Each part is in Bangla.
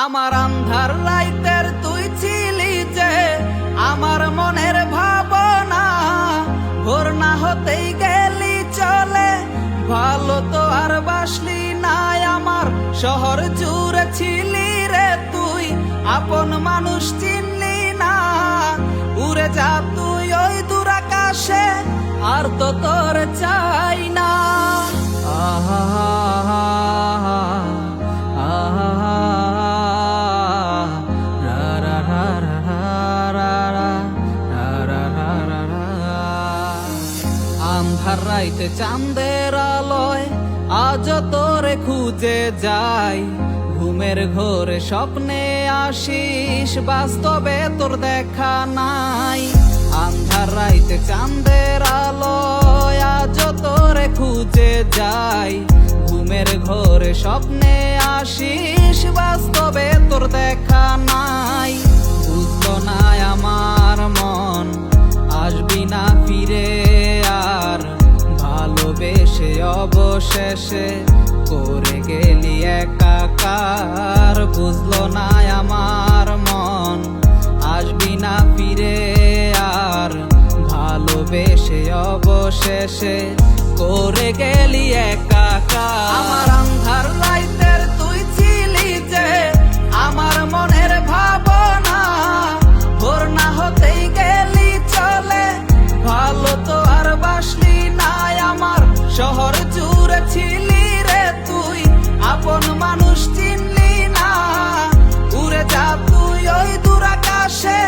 আমার আন্ধার রাইতের তুই ছিলি যে আমার মনের ভাবনা, ভোর না হতেই গেলি চলে, ভালো তো আর বাসলি নাই। আমার শহর জুড়ে ছিলি রে তুই, আপন মানুষ চিনলি না। উড়ে যা তুই ওই দূর আকাশে, আর তো তোর চাই না। আহা আন্ধার রাইতে চাঁদের আলোয় আজ তোরে খুঁজে যাই, ঘুমের ঘোরে স্বপ্নে আসিস, বাস্তবে তোর দেখা নাই। আন্ধার রাইতে চাঁদের আলোয় আজ তোরে খুঁজে যাই, ঘুমের ঘোরে স্বপ্নে আসিস, বাস্তবে তোর দেখা নাই। বুঝলো না আমার মন আসবি না ফিরে আর, ভালোবেসে অবশেষে করে গেলি একাকার। বুঝলো না আমার মন আসবি না ফিরে আর, ভালোবেসে অবশেষে করে গেলি একাকার। আমার আন্ধার রাইতের তুই ছিলি যে আমার মনের ভাবনা, ভোর না হতেই গেলি চলে, ভালো তো আর বাসলি নাই। আমার শহর জুড়ে ছিলি রে তুই, আপন মানুষ চিনলি না। উড়ে যা তুই ওই দূর আকাশে,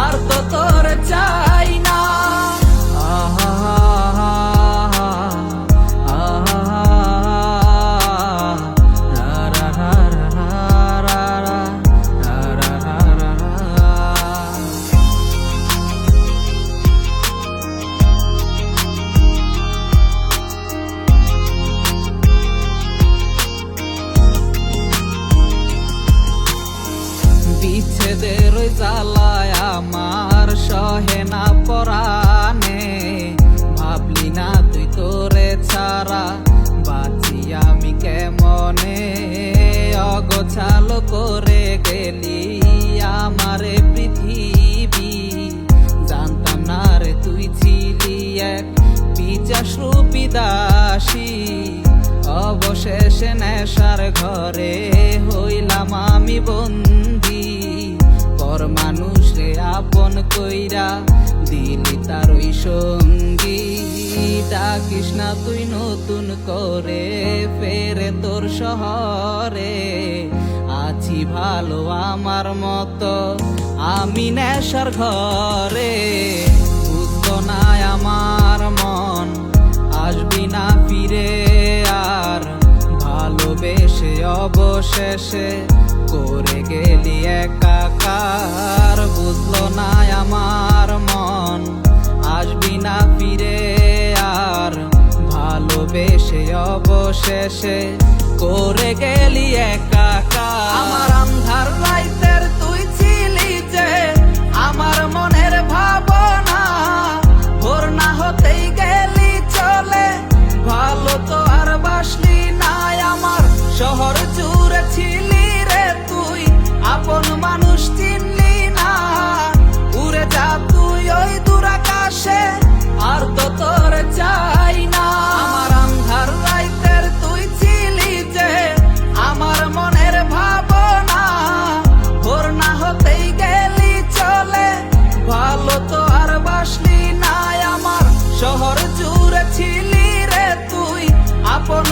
আর তো তোর চাই না। বিচ্ছেদের জ্বালায় আমার সহে না পরাণে, ভাবলি না তুই তোরে ছাড়া বাঁচি আমি কেমনে। অগোছালো করে গেলি আমারে পৃথিবী, জানতাম না রে তুই ছিলি এক পিচাস রূপী দাসী। অবশেষে নেশার ঘরে হইলাম আমি বন্দি, পর মানুষ রে আপন কইরা দিলি তার ওই সঙ্গী। ডাকিস না তুই নতুন করে ফেরে তোর শহরে, আছি ভালো আমার মতো আমি নেশার ঘরে। বুঝতো না আমার মন আসবি না ফিরে আর, ভালোবেসে অবশেষে করে গেলি একাকার। বুঝলো না আমার মন আসবি না ফিরে আর, ভালোবেসে অবশেষে করে গেলি একাকার। আমার আন্ধার রাইতের তুই ছিলি যে আমার মনের ভাবনা, ভোর না হতেই গেলি চলে, ভালো তো আর বাসলি নাই। আমার শহর জুড়ে ছিলি রে তুই, আপন মানুষ চিনলি না। উড়ে যা তুই ওই দূর আকাশে, আর তো তোর চাই না। আমার আন্ধার রাইতের তুই ছিলি যে আমার মনের ভাবনা, ভোর না হতেই গেলি চলে, ভালো তো আর বাসলি নাই। আমার শহর জুড়ে ছিলি রে তুই, আপন